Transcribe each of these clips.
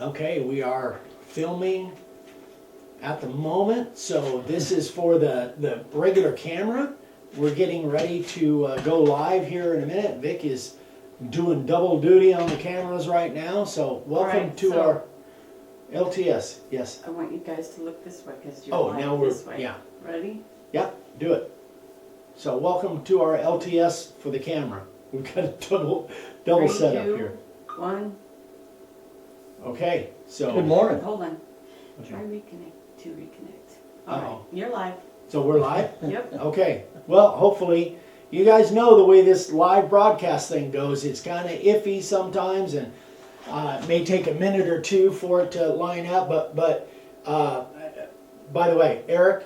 Okay, we are filming at the moment, so this is for the regular camera. We're getting ready to go live here in a minute. Vic is doing double duty on the cameras right now, so welcome Right, to so- our LTS. Yes. I want you guys to look this way because you're Oh, live now we're, this way. yeah, Ready? do it. So welcome to our LTS for the camera. We've got a double 3, setup 2, here. 1. Okay, so. Good morning. Hold on. Okay. Try reconnect to reconnect. All Uh-oh. right, you're live. So we're live? Yep. Okay, well, hopefully, you guys know the way this live broadcast thing goes. It's kind of iffy sometimes, and it may take a minute or two for it to line up, but by the way, Eric,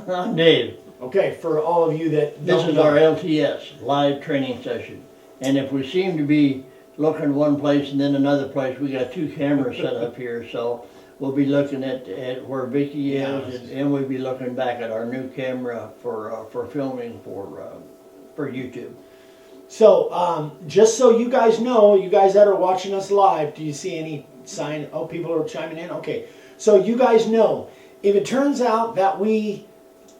I'm Dave. okay, for all of you that This don't is know, our LTS, live training session. And if we seem to be looking one place and then another place, we got 2 cameras set up here. So we'll be looking at where Vicky is, and we'll be looking back at our new camera for filming for YouTube. So, just so you guys know, you guys that are watching us live, do you see any sign? Oh, people are chiming in? Okay. So you guys know, if it turns out that we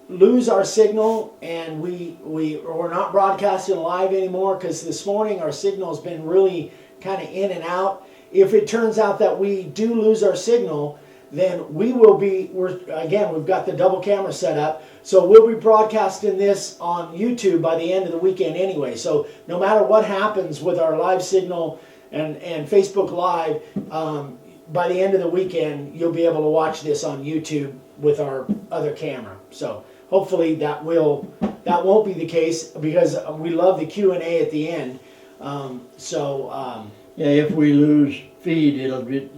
lose our signal and we're not broadcasting live anymore, because this morning our signal's been really kind of in and out. If it turns out that we do lose our signal, then we've got the double camera set up, so we'll be broadcasting this on YouTube by the end of the weekend anyway. So no matter what happens with our live signal and Facebook Live, by the end of the weekend, you'll be able to watch this on YouTube with our other camera. So hopefully that won't be the case, because we love the Q&A at the end. Yeah, if we lose feed,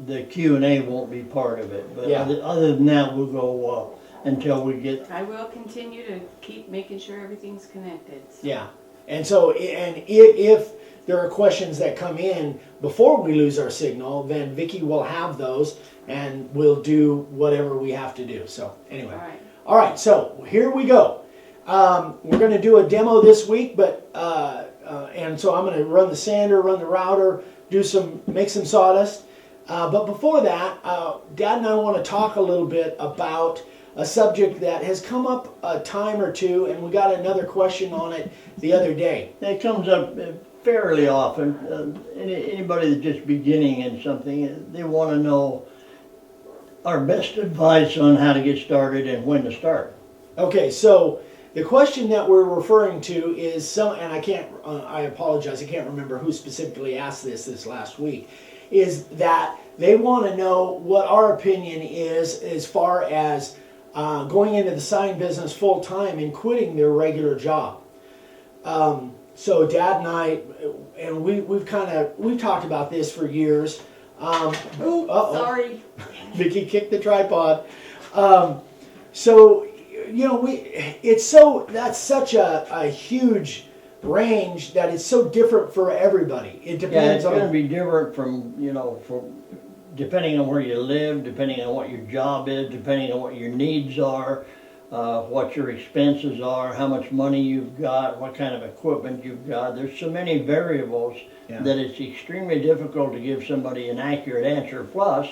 the Q&A won't be part of it. But Yeah. other than that, we'll go until we get. I will continue to keep making sure everything's connected. So. Yeah, and so if there are questions that come in before we lose our signal, then Vicky will have those, and we'll do whatever we have to do. So anyway, All right. all right. So here we go. We're going to do a demo this week, but and so I'm going to run the sander, run the router, make some sawdust. But before that, Dad and I want to talk a little bit about a subject that has come up a time or two, and we got another question on it the other day. It comes up fairly often. Anybody that's just beginning in something, they want to know our best advice on how to get started and when to start. Okay, so the question that we're referring to is and I apologize, I can't remember who specifically asked this last week, is that they want to know what our opinion is as far as going into the sign business full time and quitting their regular job. So Dad and I, and we've talked about this for years. Sorry. Vicky kicked the tripod. So that's such a huge range that it's so different for everybody. It Yeah, depends it's going to on. be different from depending on where you live, depending on what your job is, depending on what your needs are, what your expenses are, how much money you've got, what kind of equipment you've got. There's so many variables that it's extremely difficult to give somebody an accurate answer. Plus,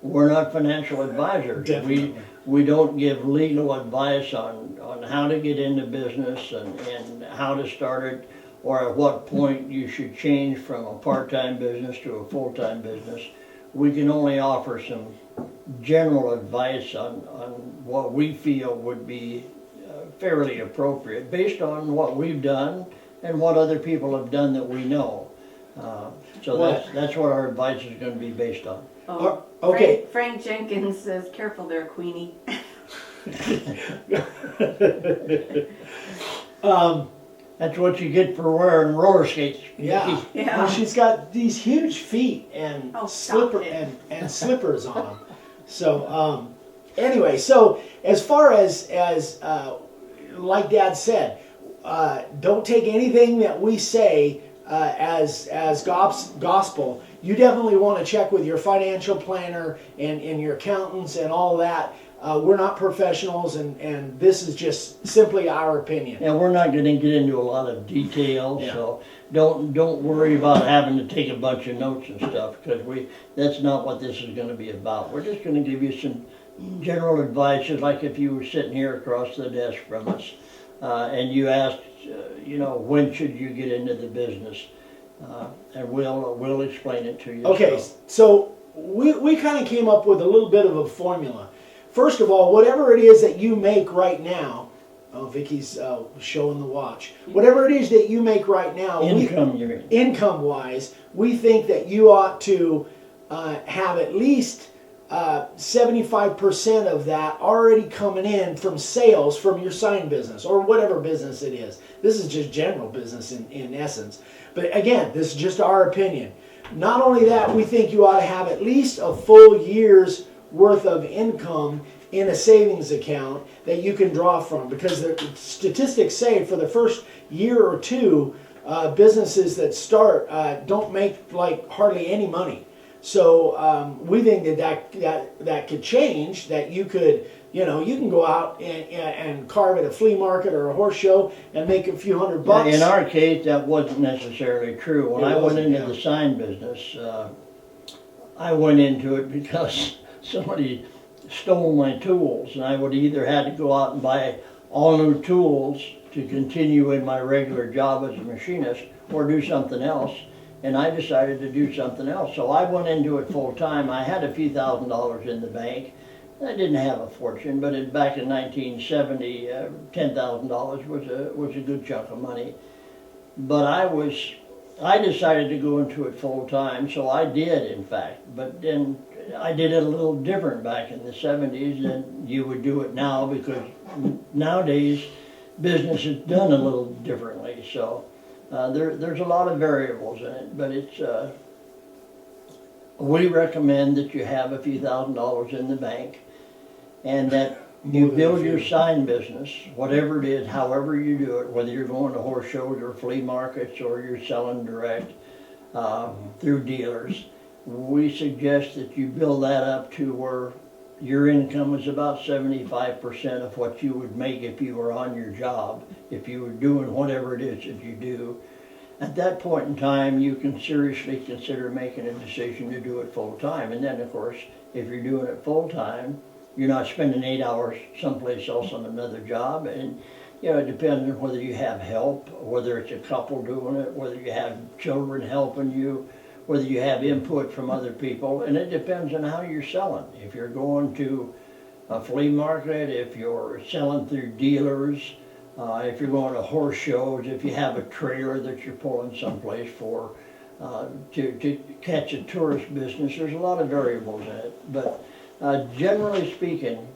we're not financial advisors. Definitely. We don't give legal advice on how to get into business and how to start it, or at what point you should change from a part-time business to a full-time business. We can only offer some general advice on what we feel would be fairly appropriate based on what we've done and what other people have done that we know. That's what our advice is going to be based on. Oh, okay. Frank Jenkins says, "Careful there, Queenie." That's what you get for wearing roller skates. Yeah. Yeah. Well, she's got these huge feet and Oh, stop it. and slippers on them. So anyway, so as far as like Dad said, don't take anything that we say as gospel. you definitely want to check with your financial planner and your accountants and all that. We're not professionals, and this is just simply our opinion. And we're not gonna get into a lot of details, Yeah. so don't worry about having to take a bunch of notes and stuff, because that's not what this is gonna be about. We're just gonna give you some general advice, just like if you were sitting here across the desk from us, and you asked, when should you get into the business? And we'll explain it to you. Okay, so we kind of came up with a little bit of a formula. First of all, whatever it is that you make right now, Vicky's showing the watch. Whatever it is that you make right now, income-wise, we think that you ought to have at least 75% of that already coming in from sales from your sign business or whatever business it is. This is just general business in essence. But again, this is just our opinion. Not only that, we think you ought to have at least a full year's worth of income in a savings account that you can draw from, because the statistics say for the first year or two, businesses that start don't make like hardly any money. So we think that could change. That you could, you can go out and carve at a flea market or a horse show and make a few $100. In our case, that wasn't necessarily true. When I went into the sign business, I went into it because somebody stole my tools, and I would either had to go out and buy all new tools to continue in my regular job as a machinist, or do something else. And I decided to do something else, so I went into it full time. I had a few $1,000s in the bank. I didn't have a fortune, but back in 1970, $10,000 was a good chunk of money. But I decided to go into it full time, so I did, in fact. But then I did it a little different back in the 70s than you would do it now, because nowadays business is done a little differently. So there's a lot of variables in it, but we recommend that you have a few $1,000s in the bank, and that you build your sign business, whatever it is, however you do it, whether you're going to horse shows or flea markets or you're selling direct through dealers. We suggest that you build that up to where your income is about 75% of what you would make if you were on your job, if you were doing whatever it is that you do. At that point in time, you can seriously consider making a decision to do it full time. And then, of course, if you're doing it full time, you're not spending 8 hours someplace else on another job. And it depends on whether you have help, whether it's a couple doing it, whether you have children helping you, whether you have input from other people, and it depends on how you're selling. If you're going to a flea market, if you're selling through dealers, if you're going to horse shows, if you have a trailer that you're pulling someplace for to catch a tourist business, there's a lot of variables in it. But generally speaking,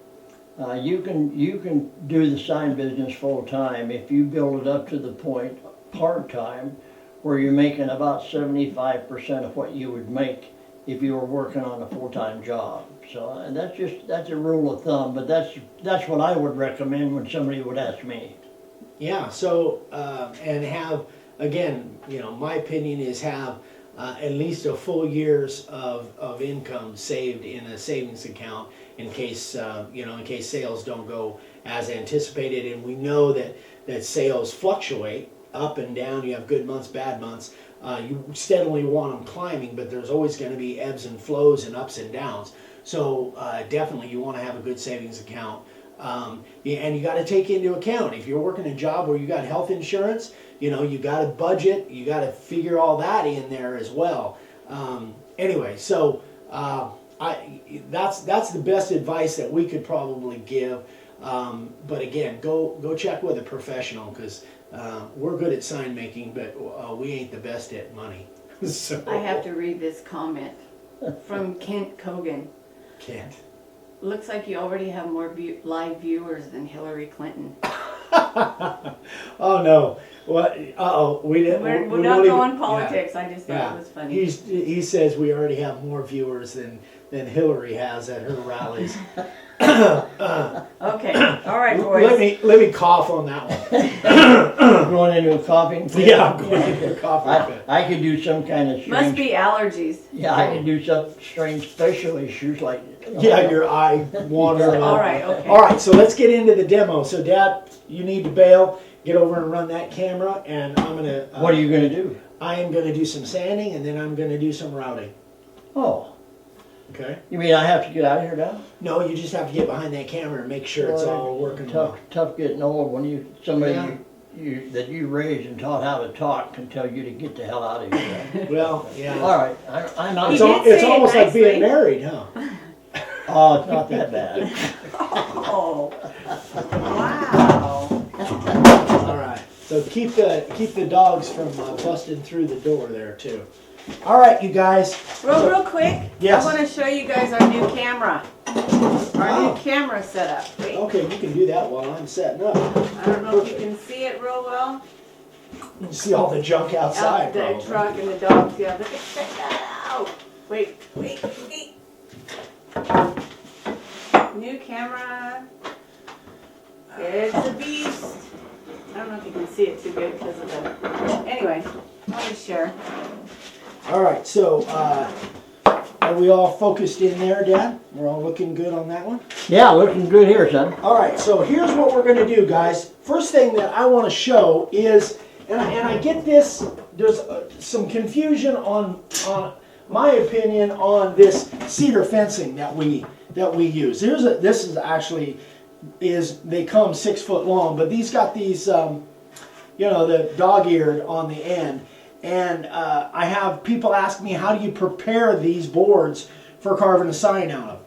you can do the sign business full time if you build it up to the point part time, where you're making about 75% of what you would make if you were working on a full-time job. So that's a rule of thumb, but that's what I would recommend when somebody would ask me. Yeah. So and have, again, my opinion is have at least a full year's of income saved in a savings account in case in case sales don't go as anticipated. And we know that sales fluctuate up and down. You have good months, bad months. You steadily want them climbing, but there's always going to be ebbs and flows and ups and downs. So definitely you want to have a good savings account. And you got to take into account, if you're working a job where you got health insurance, you got to budget, you got to figure all that in there as well. Anyway, so that's the best advice that we could probably give. But again, go check with a professional, because we're good at sign making, but we ain't the best at money. So I have to read this comment from Kent Cogan. Kent. Looks like you already have more live viewers than Hillary Clinton. Oh no! What? We didn't. We're not going politics. Yeah. I just thought it was funny. He says we already have more viewers than Hillary has at her rallies. Okay. All right, boys. Let me cough on that one. Going into a coughing fit. Yeah, I'm going into a coughing fit. I could do some kind of strange. Must be allergies. Yeah, I could do some strange special issues like. Yeah, your eye wandering. All right, okay. All right, so let's get into the demo. So, Dad, you need to bail. Get over and run that camera, and I'm gonna. What are you gonna do? I am gonna do some sanding, and then I'm gonna do some routing. Oh, Okay. you mean I have to get out of here now? No, you just have to get behind that camera and make sure it's all working well. Tough getting old when somebody Yeah. that you raised and taught how to talk can tell you to get the hell out of here. Well, yeah. All right, I'm out. He It's, did it's say it almost like nicely. being married, huh? Oh, it's not that bad. Oh, wow. All right. So keep the dogs from busting through the door there too. All right, you guys. Real quick, Yes. I want to show you guys our new camera. Our Wow. new camera setup. Wait, Okay, you can do that while I'm setting up. I don't know if you can see it real well. You can see all the junk outside. Out the probably. truck and the dogs. Yeah, look at check that out. Wait. New camera. It's a beast. I don't know if you can see it too good because of the. Anyway, I'll just share. All right, so are we all focused in there, Dad? We're all looking good on that one? Yeah, looking good here, son. All right, so here's what we're going to do, guys. First thing that I want to show is, and I get this, there's some confusion on my opinion on this cedar fencing that we use. This is actually, they come 6 foot long, but these got these, the dog-eared on the end. And I have people ask me, how do you prepare these boards for carving a sign out of?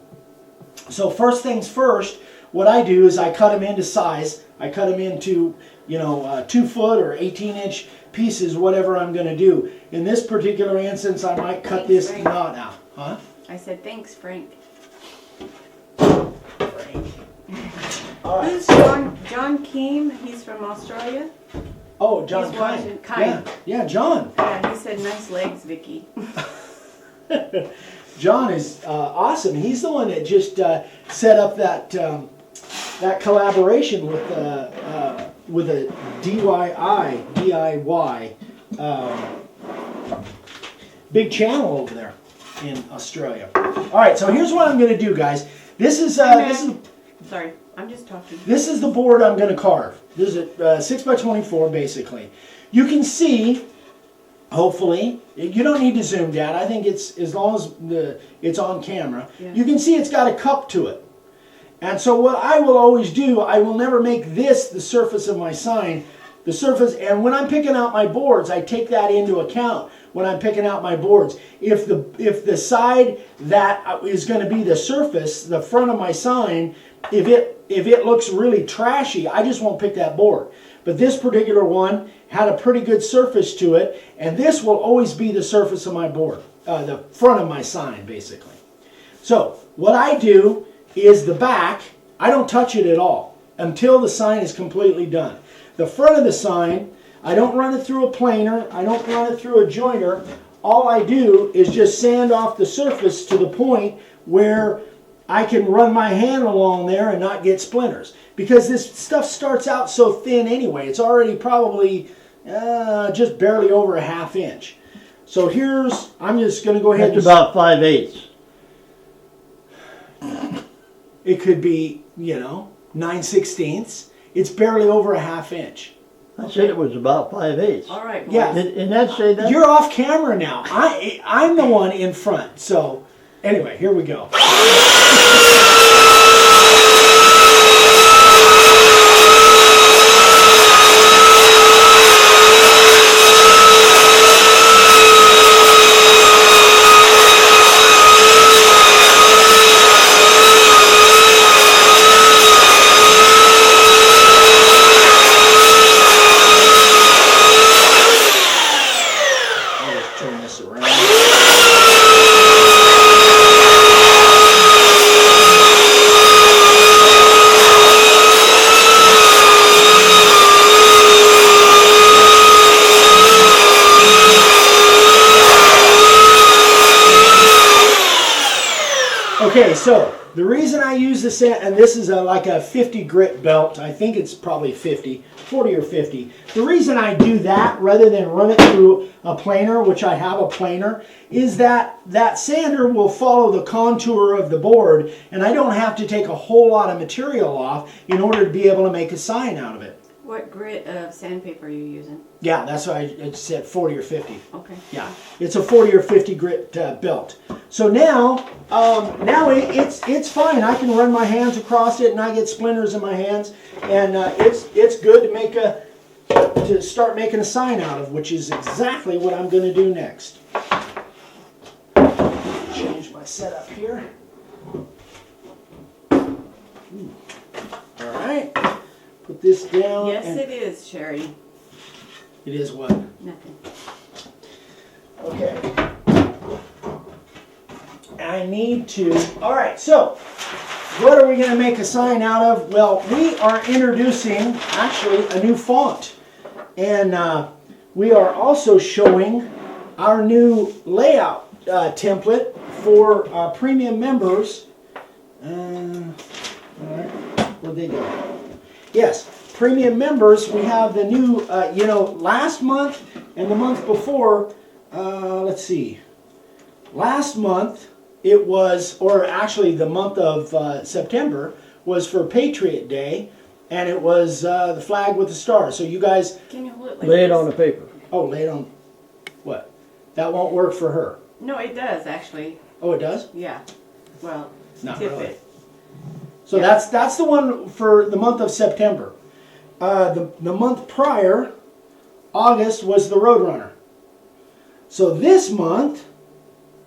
So first things first, what I do is I cut them into size. I cut them into, 2 foot or 18-inch pieces, whatever I'm going to do. In this particular instance, I might cut this knot out. Huh? I said thanks, Frank. All right. Who's John Keem? He's from Australia. Oh, John He's Kine. watching. Kine. Yeah, John. Yeah, he said nice legs, Vicky. John is awesome. He's the one that just set up that collaboration with a DIY big channel over there in Australia. All right, so here's what I'm going to do, guys. This is Sorry, I'm just talking. this is the board I'm going to carve. This is a 6 by 24, basically. You can see. Hopefully, you don't need to zoom, Dad. I think it's as long as it's on camera. Yeah. You can see it's got a cup to it. And so what I will always do, I will never make this the surface of my sign. The surface, and when I'm picking out my boards, I take that into account when I'm picking out my boards. If the side that is going to be the surface, the front of my sign, if it looks really trashy, I just won't pick that board. But this particular one had a pretty good surface to it, and this will always be the surface of my board, the front of my sign, basically. So what I do is the back, I don't touch it at all until the sign is completely done. The front of the sign, I don't run it through a planer, I don't run it through a joiner. All I do is just sand off the surface to the point where I can run my hand along there and not get splinters. Because this stuff starts out so thin anyway. It's already probably just barely over a ½ inch. So I'm just going to go ahead That's about 5/8. It could be, 9/16. It's barely over a ½ inch. I said it was about 5/8. All right, boys. Yeah. Didn't that say that? You're off camera now. I'm the one in front. So anyway, here we go. I'll just turn this around. Okay, so The reason I use the sand, and this is like a 50 grit belt. I think it's probably 40 or 50. The reason I do that rather than run it through a planer, which I have a planer, is that that sander will follow the contour of the board, and I don't have to take a whole lot of material off in order to be able to make a sign out of it. What grit of sandpaper are you using? Yeah, that's why I said 40 or 50. Okay. Yeah, it's a 40 or 50 grit belt. So now it's fine. I can run my hands across it, and I get splinters in my hands, and it's good to start making a sign out of, which is exactly what I'm going to do next. Change my setup here. All right, put this down. Yes, it is, Sherry. It is what? Nothing. Okay. I need to, all right, so what are we going to make a sign out of? Well, we are introducing actually a new font. And we are also showing our new layout template for premium members. All right, where'd they go? Yes, premium members, we have the new, last month and the month before, let's see. Last month, it was, or actually the month of September, was for Patriot Day, and it was the flag with the star. So you guys... Can you hold it like Lay it this? on the paper. Oh, lay it on... What? That won't work for her. No, it does, actually. Oh, it does? Yeah. Well, Not tip really. it. So Yeah. that's the one for the month of September. The month prior, August, was the Roadrunner. So this month...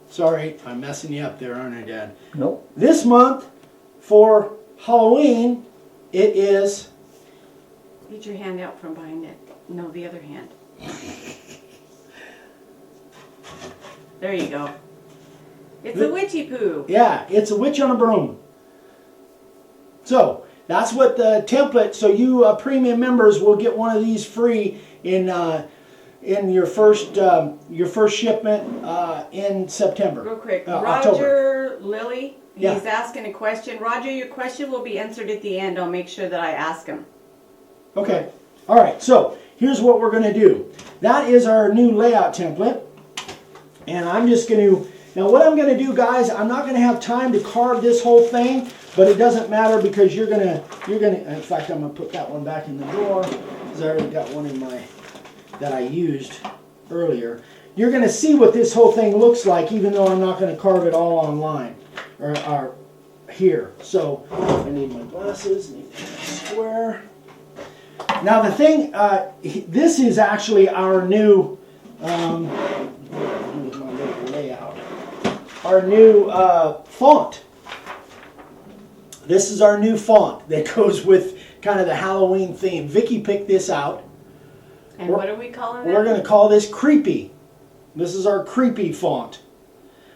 Sorry, I'm messing you up there, aren't I, Dad? Nope. This month, for Halloween, it is... Get your hand out from behind it. No, the other hand. There you go. It's a witchy poo. Yeah, it's a witch on a broom. So, that's what the template, so you premium members will get one of these free in your first shipment in September. Real quick, October. Roger Lilly, he's Yeah. asking a question. Roger, your question will be answered at the end. I'll make sure that I ask him. Okay. All right. So here's what we're going to do. That is our new layout template, and I'm just going to. Now, what I'm going to do, guys, I'm not going to have time to carve this whole thing, but it doesn't matter because you're gonna. In fact, I'm going to put that one back in the drawer because I already got one in my that I used earlier. You're going to see what this whole thing looks like, even though I'm not going to carve it all online or here. So I need my glasses. Need my square. Now the thing, this is actually our new, with my little layout, our new font. This is our new font that goes with kind of the Halloween theme. Vicki picked this out. And what are we calling that? We're going to call this Creepy. This is our Creepy font,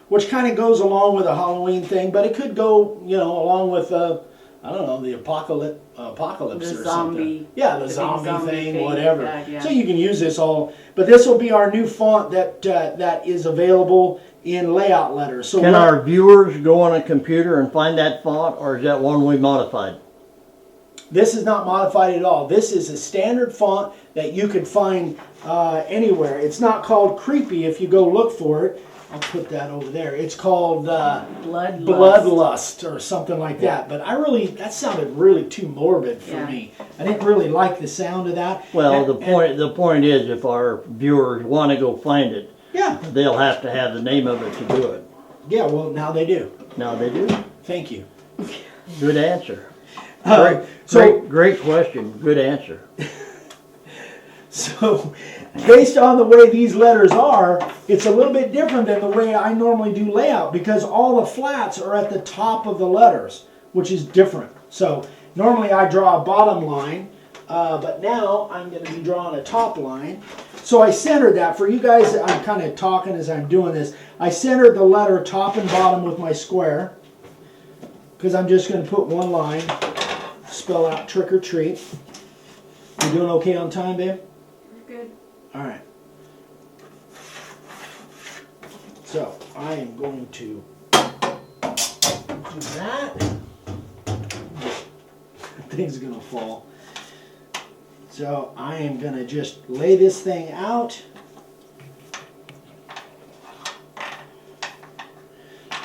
which kind of goes along with a Halloween thing, but it could go, along with I don't know, the apocalypse The or zombie. something. Yeah, the big zombie thing, thing, whatever. yeah. So you can use this all, but this will be our new font that is available in layout letters. So Can our viewers go on a computer and find that font, or is that one we modified? This is not modified at all. This is a standard font that you could find anywhere. It's not called Creepy if you go look for it. I'll put that over there. It's called Bloodlust or something like that. But that sounded really too morbid for me. I didn't really like the sound of that. Well, the point is, if our viewers want to go find it, yeah, they'll have to have the name of it to do it. yeah. Well, now they do. Now they do. Thank you. Good answer. So Great question. Good answer. So, based on the way these letters are, it's a little bit different than the way I normally do layout because all the flats are at the top of the letters, which is different. So, normally I draw a bottom line, but now I'm going to be drawing a top line. So I centered that. For you guys, I'm kind of talking as I'm doing this. I centered the letter top and bottom with my square because I'm just going to put one line, spell out trick or treat. You doing okay on time, babe? Good. All right. So I am going to do that. Thing's gonna fall. So I am gonna just lay this thing out.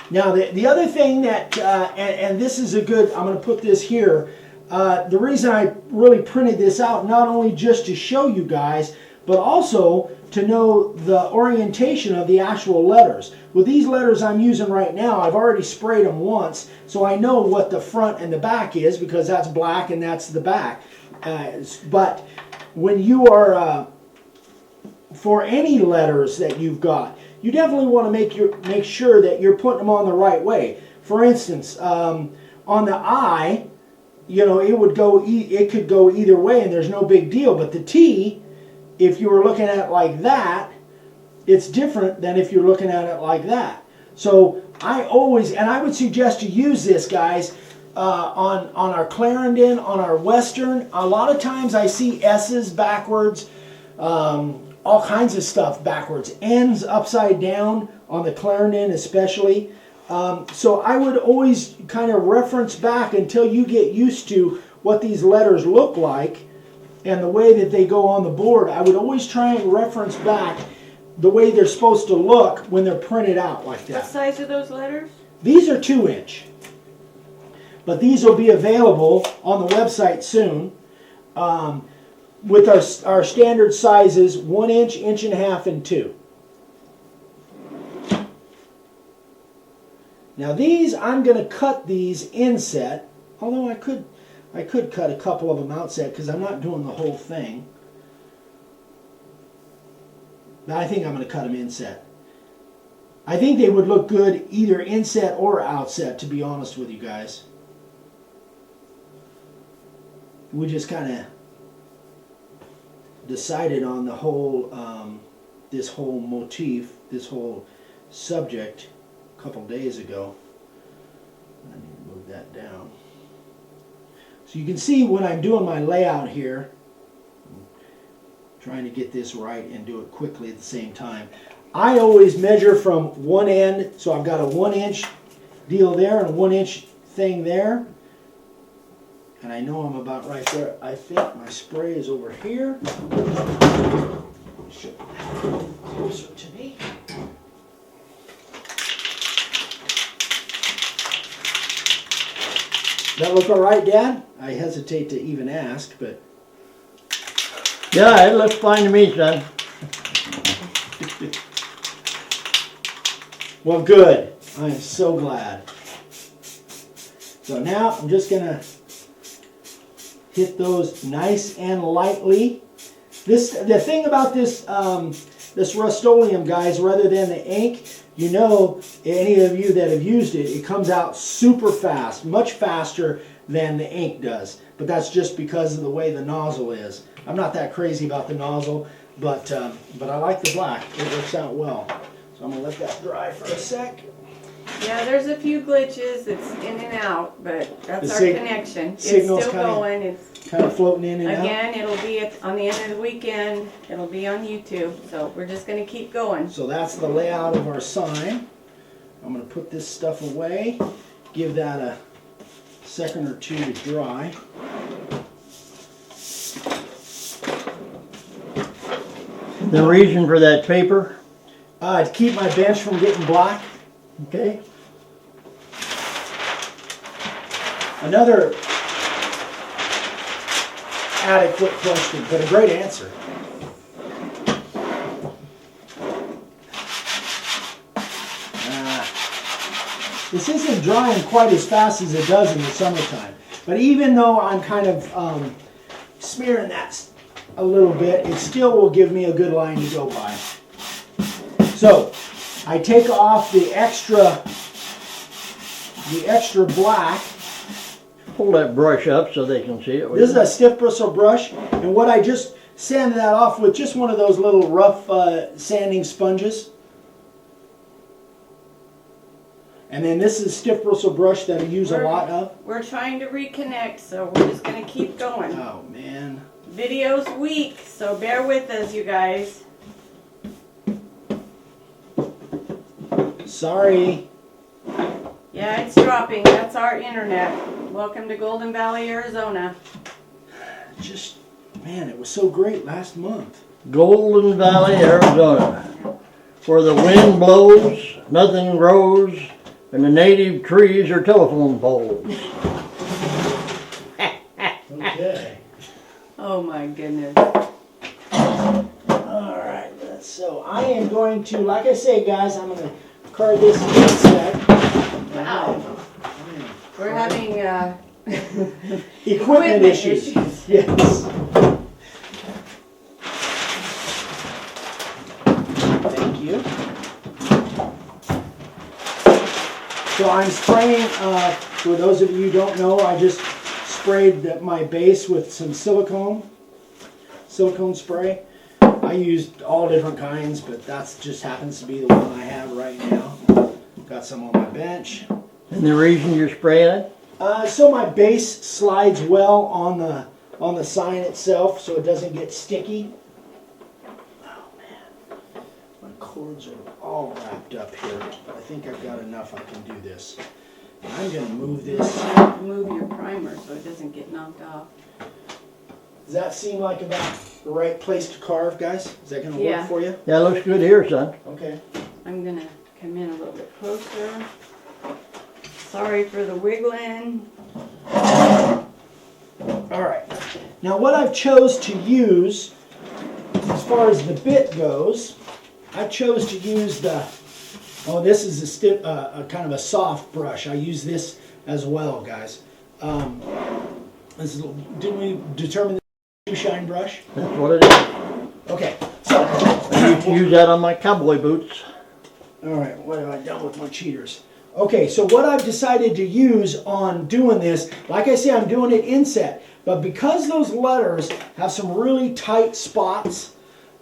Now the other thing that, and this is a good, I'm gonna put this here. The reason I really printed this out, not only just to show you guys, but also to know the orientation of the actual letters. With these letters I'm using right now, I've already sprayed them once, so I know what the front and the back is because that's black and that's the back. But when you are, for any letters that you've got, you definitely want to make sure that you're putting them on the right way. For instance, on the I, you know, it could go either way and there's no big deal, but the T, if you were looking at it like that, it's different than if you're looking at it like that. So I always, and I would suggest you use this, guys, on our Clarendon, on our Western. A lot of times I see S's backwards, all kinds of stuff backwards, N's upside down on the Clarendon especially. So I would always kind of reference back until you get used to what these letters look like and the way that they go on the board. I would always try and reference back the way they're supposed to look when they're printed out like that. What size are those letters? These are 2-inch, but these will be available on the website soon. With our standard sizes, 1 inch, 1.5 inches, and 2. Now these, I'm going to cut these inset, although I could cut a couple of them outset because I'm not doing the whole thing. But I think I'm going to cut them inset. I think they would look good either inset or outset, to be honest with you guys. We just kind of decided on the whole, this whole motif, this whole subject a couple days ago. I need to move that down. So you can see when I'm doing my layout here, I'm trying to get this right and do it quickly at the same time. I always measure from one end, so I've got a 1 inch deal there and a 1 inch thing there. And I know I'm about right there. I think my spray is over here. Should closer to me. That look all right, Dad? I hesitate to even ask, but Yeah, it looks fine to me, son. well, good. I am so glad. So now I'm just gonna hit those nice and lightly. The thing about this this Rust-Oleum, guys, rather than the ink, you know, any of you that have used it, it comes out super fast, much faster than the ink does. But that's just because of the way the nozzle is. I'm not that crazy about the nozzle, but I like the black. It works out well. So I'm gonna let that dry for a sec. Yeah, there's a few glitches. It's in and out, but that's The our connection. It's signal's still kinda- going. It's Kind of floating in and out. again. It'll be on the end of the weekend. It'll be on YouTube. So we're just gonna keep going. So that's the layout of our sign. I'm going to put this stuff away, give that a second or two to dry. The reason for that paper? To keep my bench from getting black. Okay. Another adequate question, but a great answer. This isn't drying quite as fast as it does in the summertime. But even though I'm kind of smearing that a little bit, it still will give me a good line to go by. So I take off the extra black. Pull that brush up so they can see it. This is a stiff bristle brush, and what I just sanded that off with, just one of those little rough sanding sponges. And then this is stiff bristle brush that I use a lot of. We're trying to reconnect, so we're just gonna keep going. Oh man. Video's weak, so bear with us, you guys. Sorry. Yeah, it's dropping. That's our internet. Welcome to Golden Valley, Arizona. Just, man, it was so great last month. Golden Valley, Arizona, where the wind blows, nothing grows, and the native trees are telephone poles. Okay. Oh my goodness. Alright, so I am going to, like I say, guys, I'm going to card this inset. Wow. We're having Equipment issues. Yes. Thank you. So I'm spraying, for those of you who don't know, I just sprayed my base with some silicone spray. I used all different kinds, but that's just happens to be the one I have right now. Got some on my bench. And the reason you're spraying it? So my base slides well on the sign itself, so it doesn't get sticky. Oh man, my cords are all wrapped up here. I think I've got enough. I can do this. I'm gonna move this. move your primer so it doesn't get knocked off. Does that seem like about the right place to carve, guys? Is that gonna Yeah. work for you? Yeah, it looks good here, son. Okay. I'm gonna come in a little bit closer. Sorry for the wiggling. All right. Now what I've chose to use, as far as the bit goes, I chose to use the, oh, this is a kind of a soft brush. I use this as well, guys. This is, didn't we determine the shine brush? That's what it is. Okay, so. I used to use that on my cowboy boots. All right, what have I done with my cheaters? Okay, so what I've decided to use on doing this, like I say, I'm doing it inset, but because those letters have some really tight spots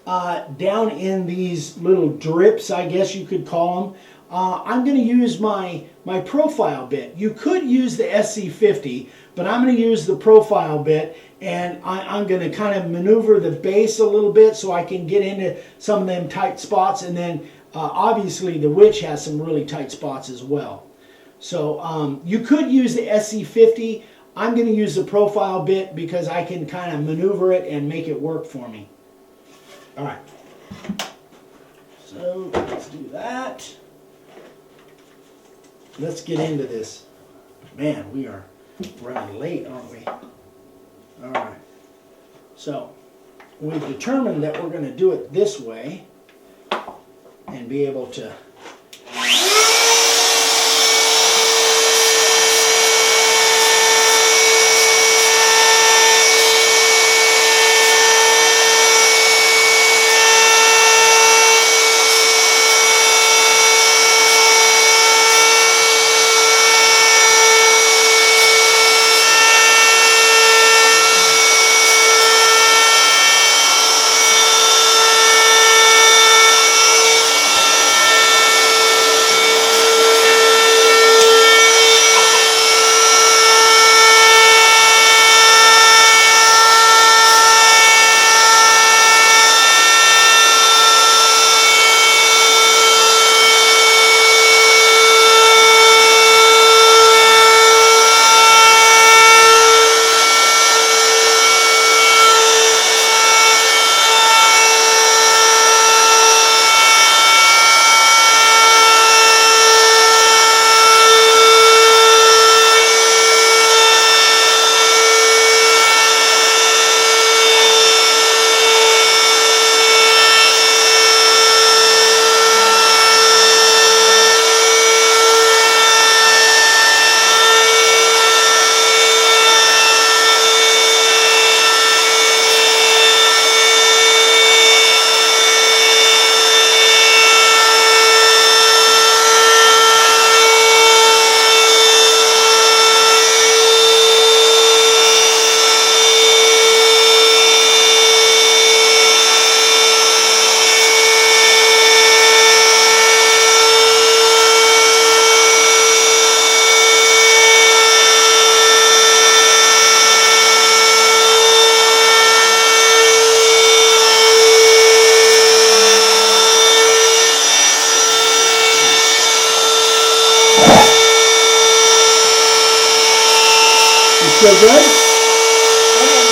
down in these little drips, I guess you could call them, I'm going to use my profile bit. You could use the SC50, but I'm going to use the profile bit, and I'm going to kind of maneuver the base a little bit so I can get into some of them tight spots, and then obviously the witch has some really tight spots as well. So you could use the SC50. I'm going to use the profile bit because I can kind of maneuver it and make it work for me. All right. So let's do that. Let's get into this. Man, we are running late, aren't we? All right. So we've determined that we're going to do it this way and be able to still good? Okay.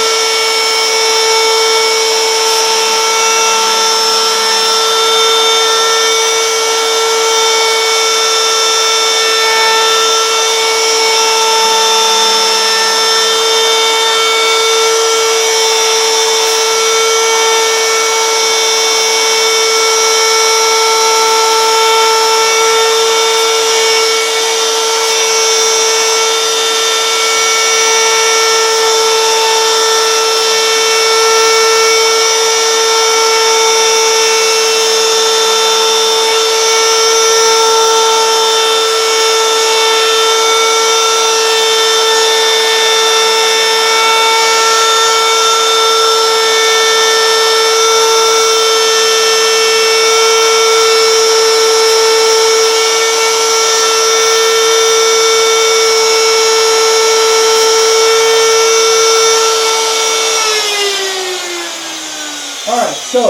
So,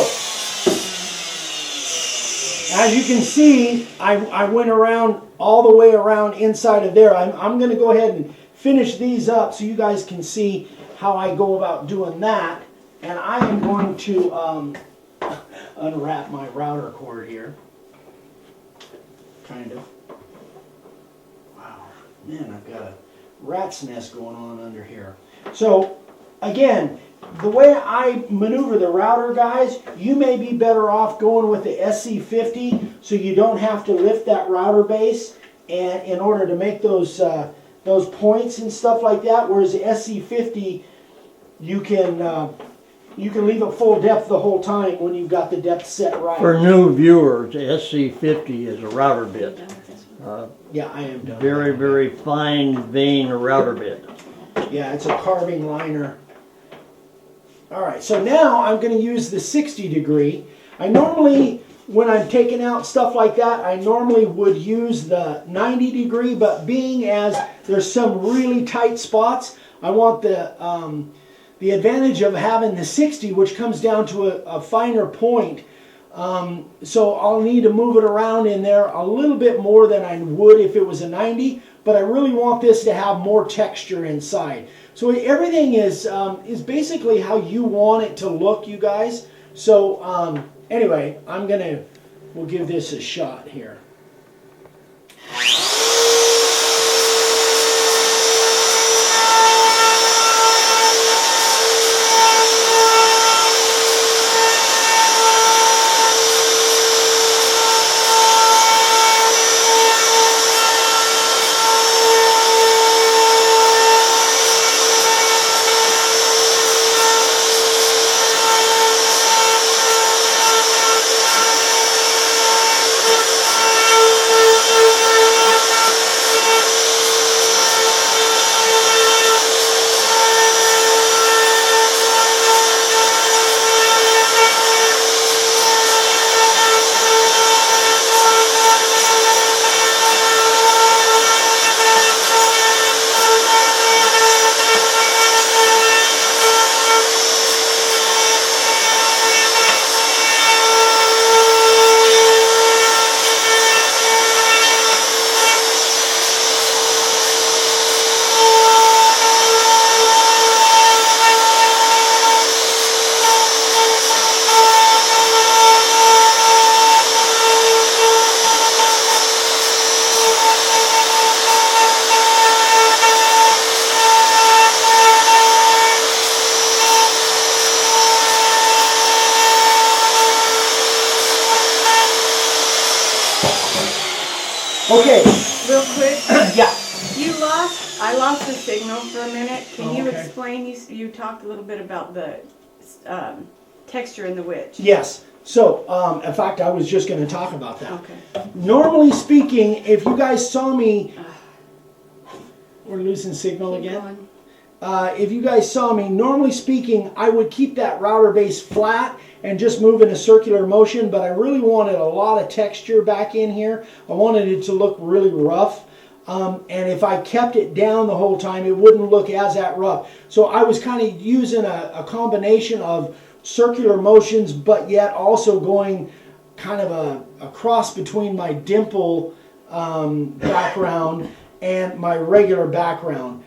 as you can see, I went around all the way around inside of there. I'm going to go ahead and finish these up so you guys can see how I go about doing that. And I am going to unwrap my router cord here. Kind of. Wow, man, I've got a rat's nest going on under here. So, again, the way I maneuver the router, guys, you may be better off going with the SC50 so you don't have to lift that router base and in order to make those points and stuff like that. Whereas the SC50, you can leave it full depth the whole time when you've got the depth set right. For new viewers, the SC50 is a router bit. Yeah, I am done. Very, very fine vein router bit. Yeah, it's a carving liner. All right, so now I'm going to use the 60 degree. I normally, when I'm taking out stuff like that, I normally would use the 90 degree, but being as there's some really tight spots, I want the advantage of having the 60, which comes down to a finer point. So I'll need to move it around in there a little bit more than I would if it was a 90, but I really want this to have more texture inside. So everything is basically how you want it to look, you guys. So anyway, we'll give this a shot here. Okay. Real quick, Yeah. I lost the signal for a minute. Can you okay. explain, you talked a little bit about the texture in the witch. Yes. So, in fact, I was just going to talk about that. Okay. Normally speaking, if you guys saw me, we're losing signal Keep again. going. If you guys saw me, normally speaking, I would keep that router base flat and just move in a circular motion, but I really wanted a lot of texture back in here. I wanted it to look really rough. And if I kept it down the whole time, it wouldn't look as that rough. So I was kind of using a combination of circular motions, but yet also going kind of a cross between my dimple background and my regular background.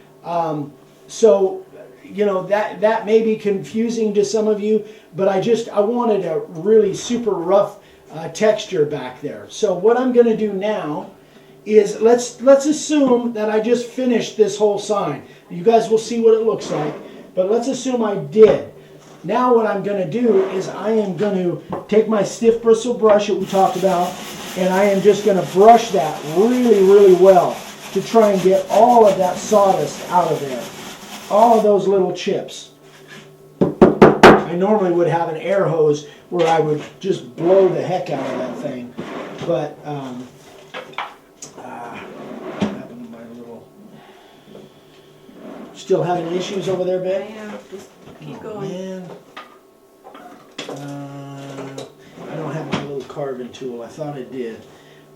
So, that may be confusing to some of you, but I wanted a really super rough texture back there. So what I'm going to do now is let's assume that I just finished this whole sign. You guys will see what it looks like, but let's assume I did. Now what I'm going to do is I am going to take my stiff bristle brush that we talked about, and I am just going to brush that really, really well to try and get all of that sawdust out of there. All of those little chips. I normally would have an air hose where I would just blow the heck out of that thing, but what happened to my little? Still having issues over there, I babe? am. Just keep Oh, going. man. I don't have my little carving tool. I thought I did,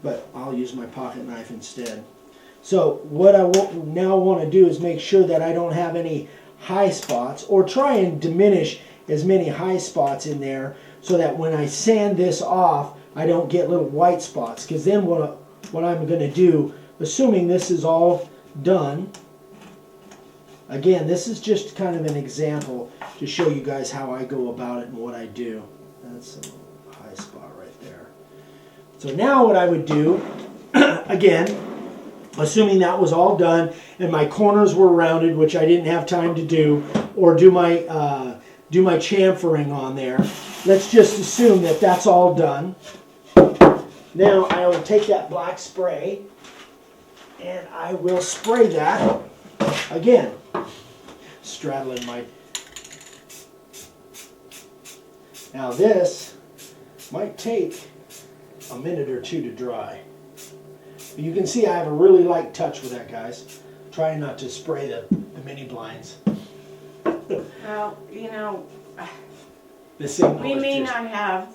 but I'll use my pocket knife instead. So what I now want to do is make sure that I don't have any high spots, or try and diminish as many high spots in there so that when I sand this off, I don't get little white spots. Because then what I'm going to do, assuming this is all done, again, this is just kind of an example to show you guys how I go about it and what I do. That's a high spot right there. So now what I would do, again, assuming that was all done and my corners were rounded, which I didn't have time to do, or do my chamfering on there. Let's just assume that that's all done. Now I will take that black spray and I will spray that again, straddling my. Now this might take a minute or two to dry. You can see I have a really light touch with that, guys. Trying not to spray the mini blinds. Well, The signal we is may just, not have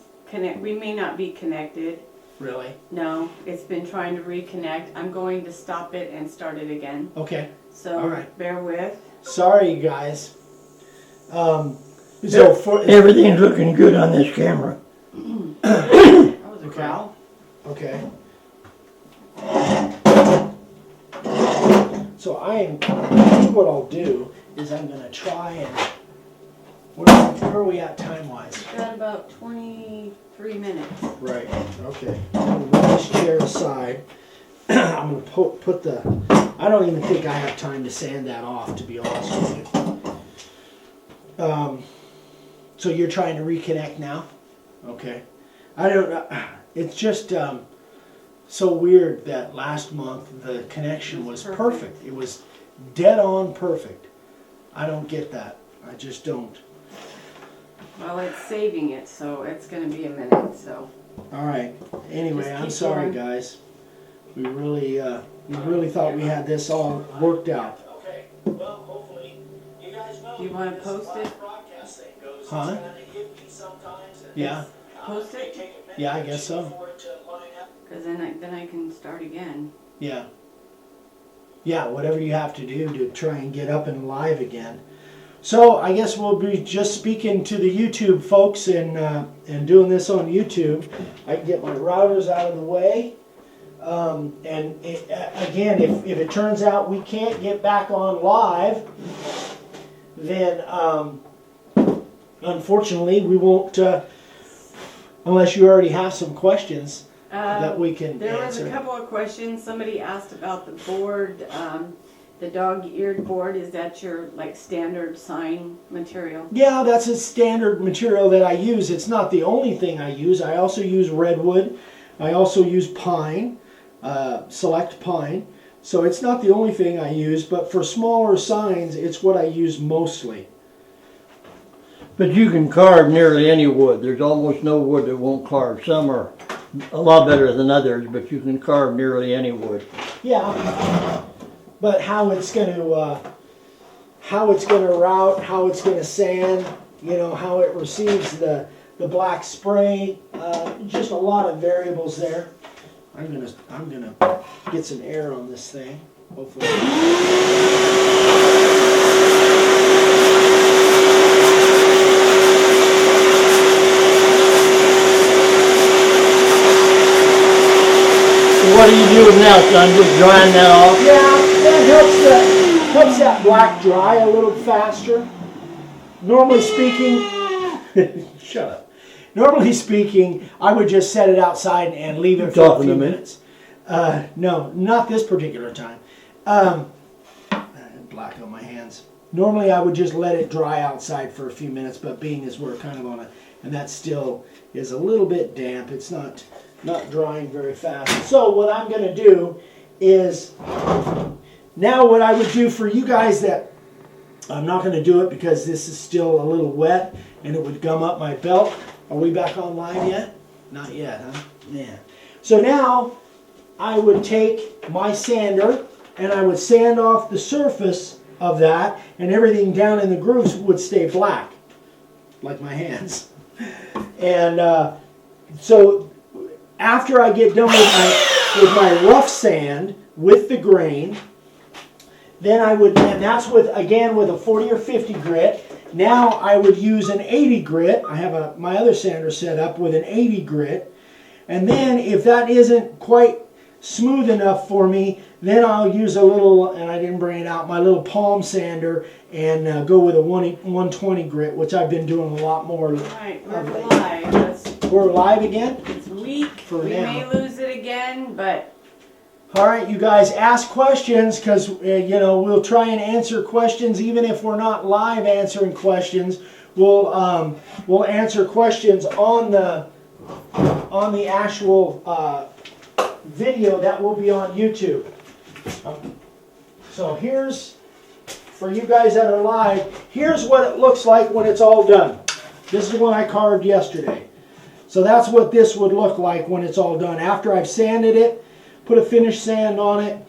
we may not be connected. Really? No, it's been trying to reconnect. I'm going to stop it and start it again. Okay. So All right. bear with. Sorry, you guys. So for Everything's looking good on this camera. That was a Okay. growl. Okay. So I think what I'll do is I'm going to try and. Where are we at time-wise? Got about 23 minutes. Right. Okay. I'm going to move this chair aside. I'm going to put the. I don't even think I have time to sand that off, to be honest with you. So you're trying to reconnect now? Okay. I don't know. It's just so weird that last month the connection was perfect. It was dead on perfect. I don't get that. I just don't. Well, it's saving it, so it's going to be a minute. So. All right. Anyway, Just I'm keep sorry, going. guys. We really thought we had this all worked out. Okay. Well, hopefully, you guys know. Do you want to post it? Broadcast thing goes. Huh? It's kind of iffy sometimes. And, Yeah. Post may it? take a minute Yeah, I or guess two so. for it to line up. Because then I can start again. Yeah. Yeah, whatever you have to do to try and get up and live again. So I guess we'll be just speaking to the YouTube folks and doing this on YouTube. I can get my routers out of the way. Again, if it turns out we can't get back on live, then unfortunately we won't, unless you already have some questions that we can There was answer. a couple of questions. Somebody asked about the board, the dog-eared board. Is that your standard sign material? Yeah, that's a standard material that I use. It's not the only thing I use. I also use redwood. I also use pine, select pine. So it's not the only thing I use, but for smaller signs, it's what I use mostly. But you can carve nearly any wood. There's almost no wood that won't carve. Some are a lot better than others, but you can carve nearly any wood. Yeah, but how it's going to route, how it's going to sand, how it receives the black spray, just a lot of variables there. I'm gonna get some air on this thing, hopefully. So what are you doing now, son? Just drying that off? Yeah, that helps helps that black dry a little faster. Normally speaking, shut up. Normally speaking, I would just set it outside and leave it for a few minutes. No, not this particular time. Black on my hands. Normally I would just let it dry outside for a few minutes, but being as we're kind of on and that still is a little bit damp. It's not drying very fast. So what I'm going to do is, now what I would do for you guys that, I'm not going to do it because this is still a little wet and it would gum up my belt. Are we back on live yet? Not yet, huh? Yeah. So now I would take my sander and I would sand off the surface of that, and everything down in the grooves would stay black, like my hands. And so after I get done with my rough sand with the grain, then I would, and that's with a 40 or 50 grit. Now I would use an 80 grit. I have my other sander set up with an 80 grit. And then if that isn't quite smooth enough for me, then I'll use a little, and I didn't bring it out, my little palm sander, and go with a 120 grit, which I've been doing a lot more. Alright, we're live. We're live again? It's weak. For we now. may lose it again, but... Alright, you guys, ask questions, because, you know, we'll try and answer questions, even if we're not live answering questions. We'll answer questions on the actual video that will be on YouTube. So here's, for you guys that are live, here's what it looks like when it's all done. This is what I carved yesterday. So that's what this would look like when it's all done. After I've sanded it, put a finish sand on it,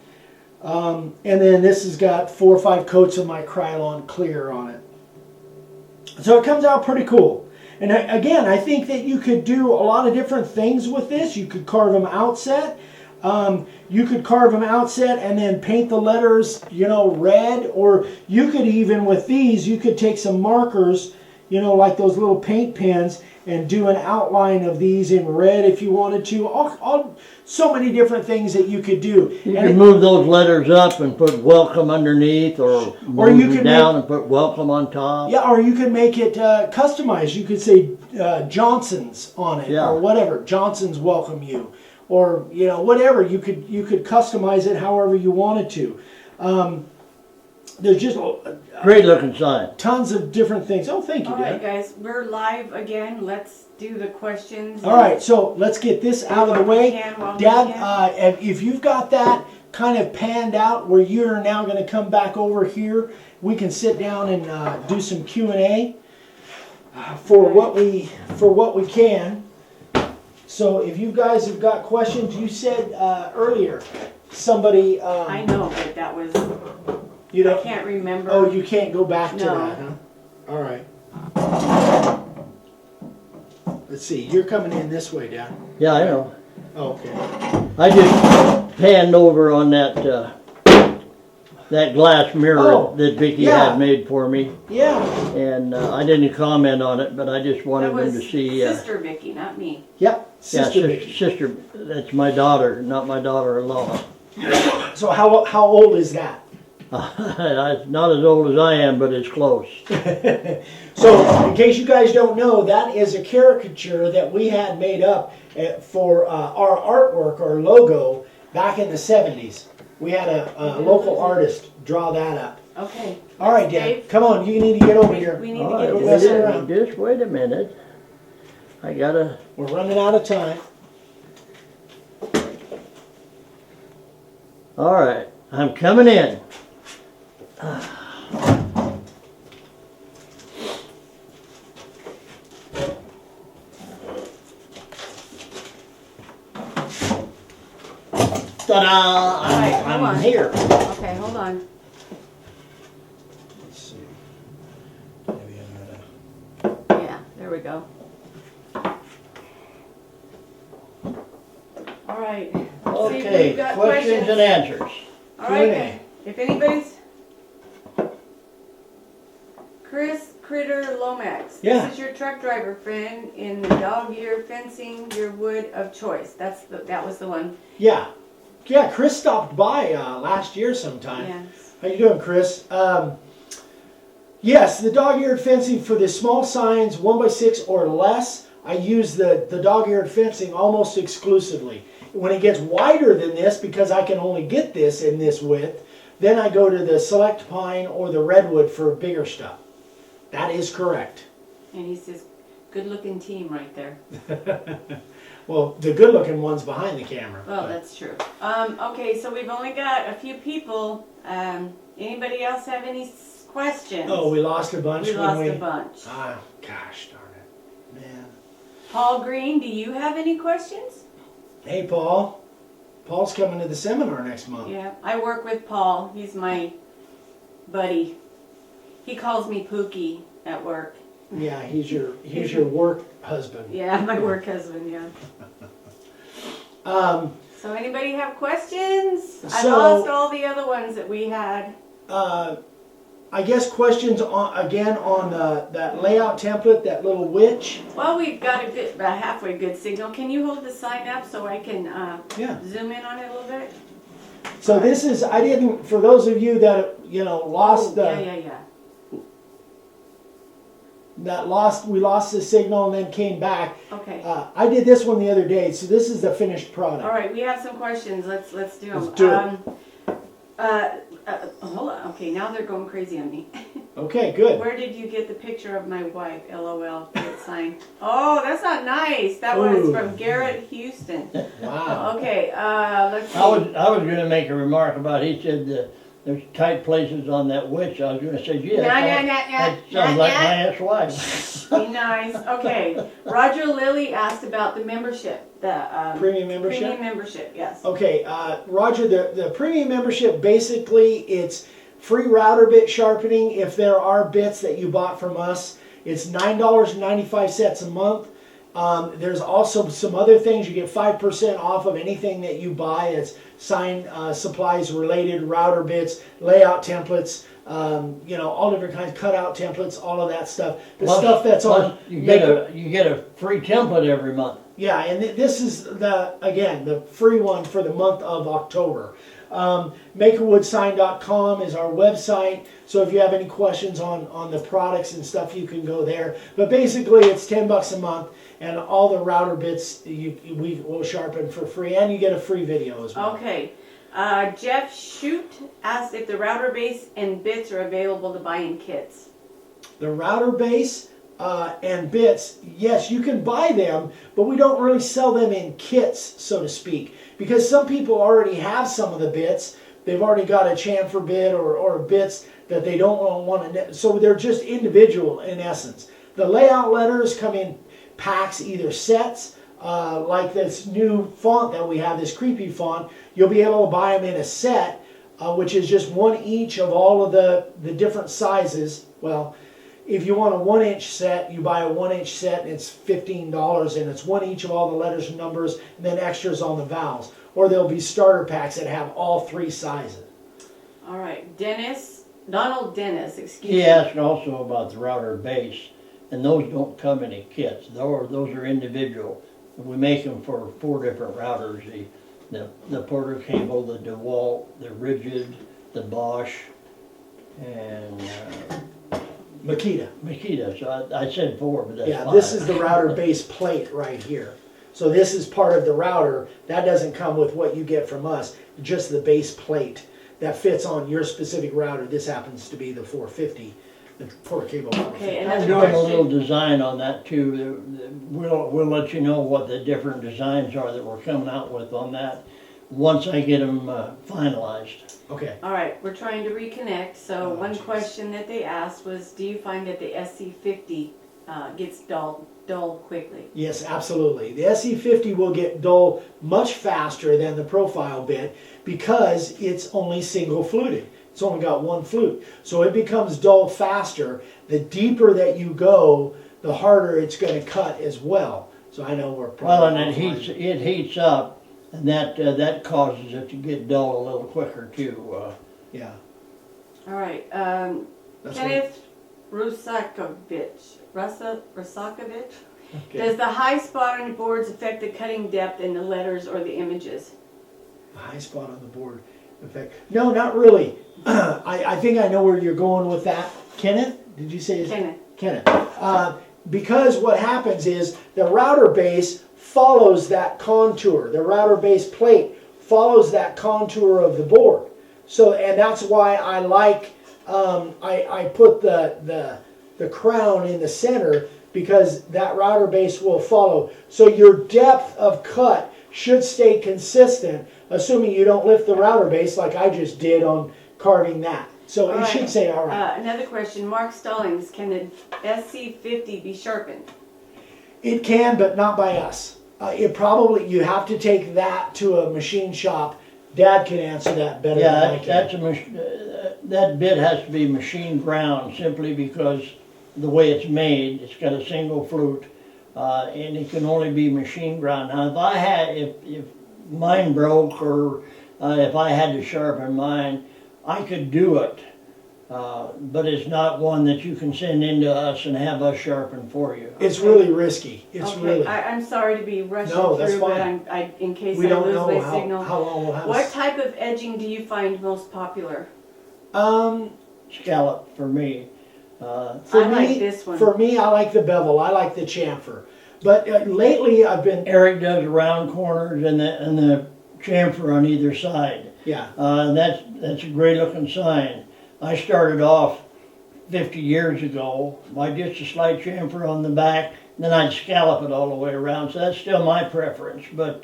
and then this has got 4 or 5 coats of my Krylon clear on it. So it comes out pretty cool. And again, I think that you could do a lot of different things with this. You could carve them outset. You could carve them outset and then paint the letters, you know, red. Or you could even, with these, you could take some markers, you know, like those little paint pens, and do an outline of these in red if you wanted to. So many different things that you could do. You can move those letters up and put welcome underneath, or move them down and put welcome on top. Yeah, or you could make it customized. You could say Johnson's on it, or whatever. Johnson's welcome you, or you know, whatever. You could customize it however you wanted to. There's just great looking sign. Tons of different things. Oh, thank you, All right, Dad. guys, we're live again. Let's do the questions. All right, so let's get this out of the way. Dad, if you've got that kind of panned out where you're now going to come back over here, we can sit down and do some Q&A for what we can. So if you guys have got questions, you said earlier somebody. I know, but that was. You don't, I can't remember. Oh, you can't go back to No. that, huh? All right. Let's see. You're coming in this way, Dad. Yeah, I know. Oh, okay. I just panned over on that that glass mirror that Vicki had made for me. Yeah. And I didn't comment on it, but I just wanted them to see. Sister Vicki, not me. Yep. Sister. Yeah, sister. That's my daughter, not my daughter-in-law. So how old is that? Not as old as I am, but it's close. So, in case you guys don't know, that is a caricature that we had made up for our artwork, our logo, back in the 70s. We had a local artist draw that up. Okay. All right, Dad. Dave, Come on, you need to get over here. We need All to right, get mess this around. just wait a minute. I gotta. We're running out of time. All right, I'm coming in. Ta-da! right, hold I'm on. here. Okay, hold on. Let's see. Maybe I'm gonna... Yeah, there we go. All right. Let's see if Okay, we've got questions and answers. All right. Q&A. If anybody's. Chris Critter Lomax. Yeah. This is your truck driver friend in the dog ear fencing your wood of choice. That was the one. Yeah. Yeah, Chris stopped by last year sometime. Yes. How you doing, Chris? Yes, the dog-eared fencing for the small signs, 1x6 or less, I use the dog-eared fencing almost exclusively. When it gets wider than this, because I can only get this in this width, then I go to the select pine or the redwood for bigger stuff. That is correct. And he says, good-looking team right there. Well, the good-looking one's behind the camera. Well, that's true. Okay, so we've only got a few people. Anybody else have any questions? Oh, we lost a bunch. We when lost a bunch. Ah, gosh darn it, man. Paul Green, do you have any questions? Hey, Paul. Paul's coming to the seminar next month. Yeah, I work with Paul. He's my buddy. He calls me Pookie at work. Yeah, he's your work husband. Yeah, my work husband, yeah. So anybody have questions? I So- lost all the other ones that we had. I guess questions on that layout template, that little witch. Well, we've got a halfway good signal. Can you hold the sign up so I can Yeah. zoom in on it a little bit? So this is for those of you that lost we lost the signal and then came back. Okay. I did this one the other day, so this is the finished product. All right, we have some questions. Let's do them. Let's do it. Hold on. Okay, now they're going crazy on me. Okay, good. Where did you get the picture of my wife? LOL. Great sign. Oh, that's not nice. That was Ooh. from Garrett Houston. Wow. Okay, let's see. I was going to make a remark about, he said there's tight places on that witch. I was going to say, yeah, that sounds like my ex-wife. Be nice. Okay. Roger Lilly asked about the membership. The Premium membership? Premium membership, yes. Okay, Roger, the premium membership, basically it's free router bit sharpening if there are bits that you bought from us. It's $9.95 a month. There's also some other things. You get 5% off of anything that you buy. It's sign supplies related, router bits, layout templates, all different kinds, cutout templates, all of that stuff. The stuff that's on. You get a free template every month. Yeah, and this is the free one for the month of October. MakerWoodSign.com is our website, so if you have any questions on the products and stuff, you can go there. But basically, it's $10 a month, and all the router bits we will sharpen for free, and you get a free video as well. Okay. Jeff Shute asked if the router base and bits are available to buy in kits. The router base and bits, yes, you can buy them, but we don't really sell them in kits, so to speak, because some people already have some of the bits. They've already got a chamfer bit or bits that they don't want to, so they're just individual in essence. The layout letters come in packs, either sets, like this new font that we have, this creepy font. You'll be able to buy them in a set, which is just one each of all of the different sizes. Well, if you want a 1-inch set, you buy a 1-inch set and it's $15, and it's one each of all the letters and numbers, and then extras on the vowels. Or there'll be starter packs that have all 3 sizes. All right, Donald Dennis, excuse me. He asked also about the router base, and those don't come in kits. Those are individual. We make them for 4 different routers: the Porter cable, the DeWalt, the Rigid, the Bosch, and Makita. So I said 4, but that's 5. This is the router base plate right here. So this is part of the router. That doesn't come with what you get from us, just the base plate that fits on your specific router. This happens to be the 450, the Porter cable. Okay, and I'm that's doing a little design on that too. We'll let you know what the different designs are that we're coming out with on that once I get them finalized. Okay. All right, we're trying to reconnect. So one geez. question that they asked was, do you find that the SC50 gets dull quickly? Yes, absolutely. The SE50 will get dull much faster than the profile bit because it's only single fluted. It's only got one flute. So it becomes dull faster. The deeper that you go, the harder it's going to cut as well. So I know we're probably... Well, and it heats up, and that causes it to get dull a little quicker too. Yeah. All right, That's Kenneth Rusakovich. Okay. Does the high spot on the boards affect the cutting depth in the letters or the images? A high spot on the board. effect. No, not really. I think I know where you're going with that. Kenneth, did you say? Kenneth. Because what happens is the router base follows that contour. The router base plate follows that contour of the board. So, and that's why I like, I put the crown in the center, because that router base will follow. So your depth of cut should stay consistent, assuming you don't lift the router base like I just did on carving that. So it should say all right. Another question, Mark Stallings, can the SC50 be sharpened? It can, but not by us. It probably, you have to take that to a machine shop. Dad can answer that better than I can. That bit has to be machine ground, simply because the way it's made, it's got a single flute, and it can only be machine ground. Now, if mine broke, or if I had to sharpen mine, I could do it, but it's not one that you can send into us and have us sharpen for you. It's really risky. It's okay. really. I'm sorry to be rushing that's through, fine. but in case We I don't lose know my signal. how long we'll have. What type of edging do you find most popular? Scallop for me. For I like this one. For me, I like the bevel. I like the chamfer. But lately, I've been. Eric does round corners and the chamfer on either side. Yeah. And that's a great looking sign. I started off 50 years ago by just a slight chamfer on the back, then I'd scallop it all the way around. So that's still my preference. But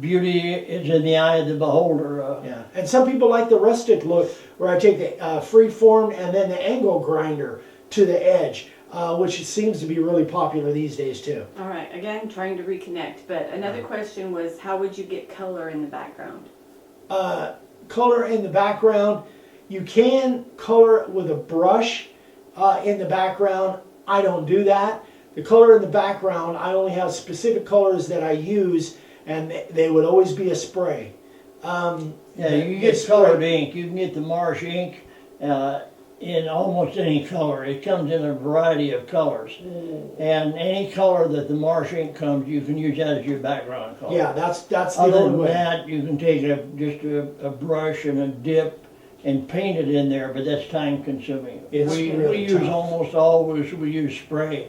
beauty is in the eye of the beholder. Yeah. And some people like the rustic look, where I take the free form and then the angle grinder to the edge, which seems to be really popular these days too. All right, again, trying to reconnect. But another question was, how would you get color in the background? Color in the background, you can color with a brush in the background. I don't do that. The color in the background, I only have specific colors that I use, and they would always be a spray. You can get colored ink. You can get the Marsh ink in almost any color. It comes in a variety of colors. And any color that the Marsh ink comes, you can use that as your background color. Yeah, that's the Other only than way. that, you can take just a brush and a dip and paint it in there, but that's time consuming. It's we really use tough. almost always, we use spray.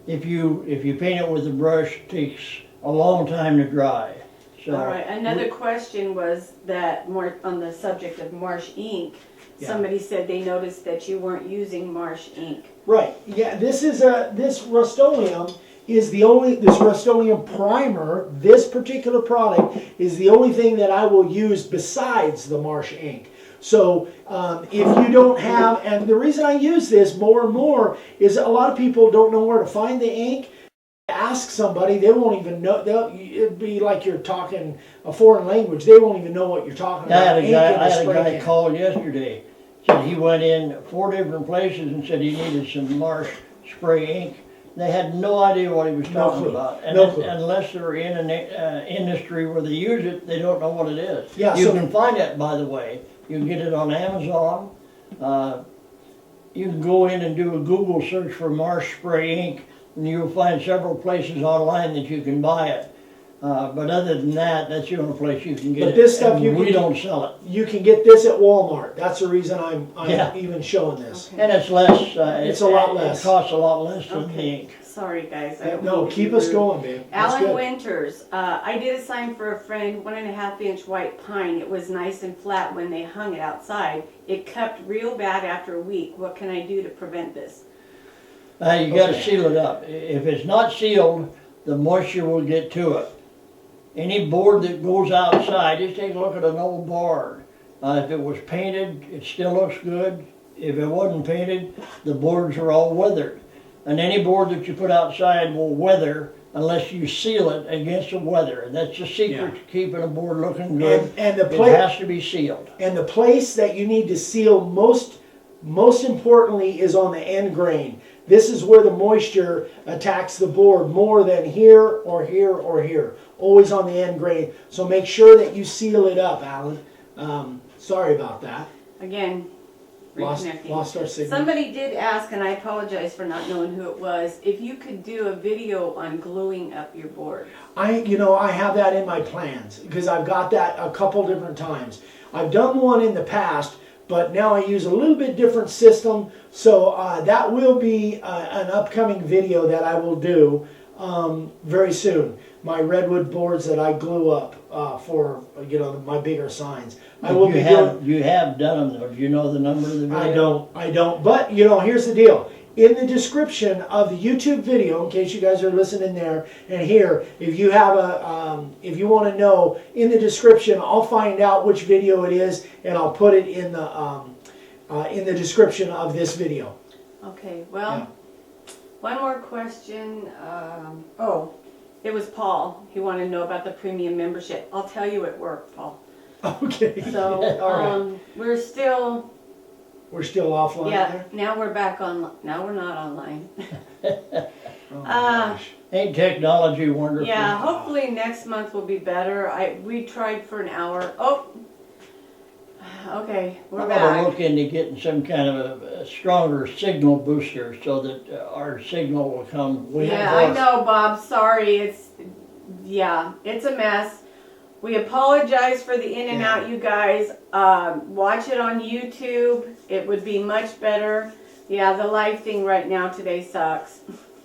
If you paint it with a brush, it takes a long time to dry. So All right, another question was that, more on the subject of Marsh ink, somebody said they noticed that you weren't using Marsh ink. Right. Yeah. This Rust-Oleum is the only. This Rust-Oleum primer. This particular product is the only thing that I will use besides the Marsh ink. So if you don't have, and the reason I use this more and more is a lot of people don't know where to find the ink. Ask somebody, they won't even know. It'd be like you're talking a foreign language. They won't even know what you're talking about. I had a guy call yesterday. Said he went in 4 different places and said he needed some Marsh spray ink. They had no idea what he was talking about. And unless they're in an industry where they use it, they don't know what it is. Yeah, you can find it, by the way. You can get it on Amazon. You can go in and do a Google search for Marsh spray ink, and you'll find several places online that you can buy it. But other than that, that's the only place you can get it. But this stuff we don't sell it. You can get this at Walmart. That's the reason I'm even showing this. Okay. And it's less. It's a lot less. It costs a lot less than the ink. Sorry, guys. No, keep us going, babe. That's Alan good. Winters, I did a sign for a friend, 1.5-inch white pine. It was nice and flat when they hung it outside. It cupped real bad after a week. What can I do to prevent this? You got to seal it up. If it's not sealed, the moisture will get to it. Any board that goes outside, just take a look at an old board. If it was painted, it still looks good. If it wasn't painted, the boards are all weathered. And any board that you put outside will weather unless you seal it against the weather. And that's the secret to keeping a board looking good. And it has to be sealed. And the place that you need to seal most importantly is on the end grain. This is where the moisture attacks the board more than here or here or here. Always on the end grain. So make sure that you seal it up, Alan. Sorry about that. Again, reconnecting. Lost our signal. Somebody did ask, and I apologize for not knowing who it was, if you could do a video on gluing up your board. I have that in my plans because I've got that a couple different times. I've done one in the past, but now I use a little bit different system. So that will be an upcoming video that I will do very soon. My redwood boards that I glue up for my bigger signs. I will be doing. You have done them though. Do you know the number of the video? I don't. But here's the deal. In the description of the YouTube video, in case you guys are listening there and here, if you have if you want to know, in the description, I'll find out which video it is and I'll put it in the description of this video. Okay, well, one more question. It was Paul. He wanted to know about the premium membership. I'll tell you at work, Paul. Okay. So All right. we're still offline there? now we're back on. Now we're not online. Oh my gosh. Ain't technology wonderful? Yeah, hopefully next month will be better. We tried for an hour. Oh, okay, we're I'm gonna back. look into getting some kind of a stronger signal booster so that our signal will come. Yeah, I know, Bob. Sorry, it's a mess. We apologize for the in and out, you guys. Watch it on YouTube. It would be much better. Yeah, the live thing right now today sucks.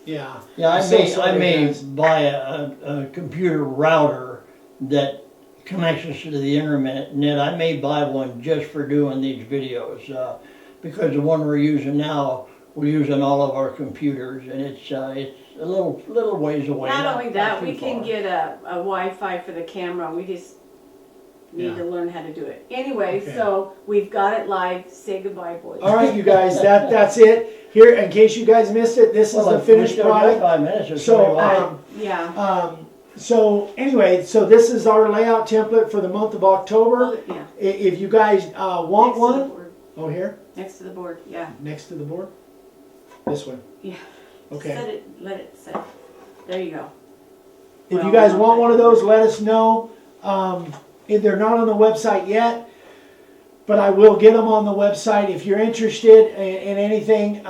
Yeah. Yeah, I'm so I sorry, may guys. buy a computer router that connects us to the internet. I may buy one just for doing these videos because the one we're using now, we're using all of our computers, and it's a little ways away. Not only that, too we can far. get a Wi-Fi for the camera. We just need to learn how to do it. Anyway, Okay. so we've got it live. Say goodbye, boys. All right, you guys, that's it. Here, in case you guys missed it, this is the we finished still got product. 5 minutes or So, Yeah. so anyway, so this is our layout template for the month of October. Hold it, yeah. If you guys want Next to the one, board. oh here, Next to the board. Yeah. next to the board, this one. Yeah. Okay. Set it. Let it set. There you go. If Well, you guys not want that one of good. those, let us know. If they're not on the website yet, but I will get them on the website. If you're interested in anything,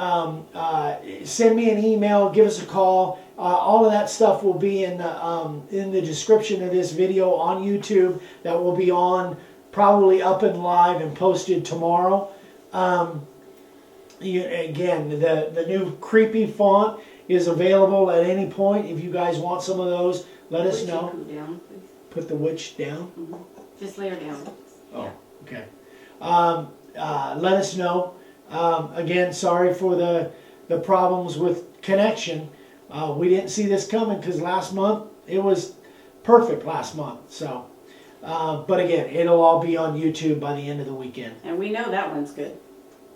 send me an email, give us a call. All of that stuff will be in the description of this video on YouTube. That will be on, probably up and live and posted tomorrow. Again, the new creepy font is available at any point. If you guys want some of those, let us Put know. Chiku down, please. Put the witch down. Just lay her down. Oh, okay. Let us know. Again, sorry for the problems with connection. We didn't see this coming because last month it was perfect last month. So, but again, it'll all be on YouTube by the end of the weekend. And we know that one's good.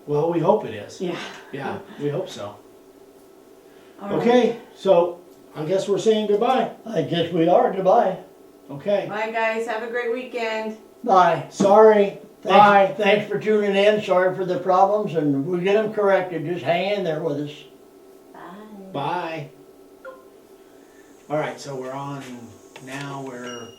Well, we hope it is. Yeah. Yeah, we hope so. All right. Okay, so I guess we're saying goodbye. I guess we are. Goodbye. Okay. Bye, guys. Have a great weekend. Bye. Sorry. Bye. Thanks for tuning in. Sorry for the problems, and we'll get them corrected. Just hang in there with us. Bye. Bye. All right, so we're on now. We're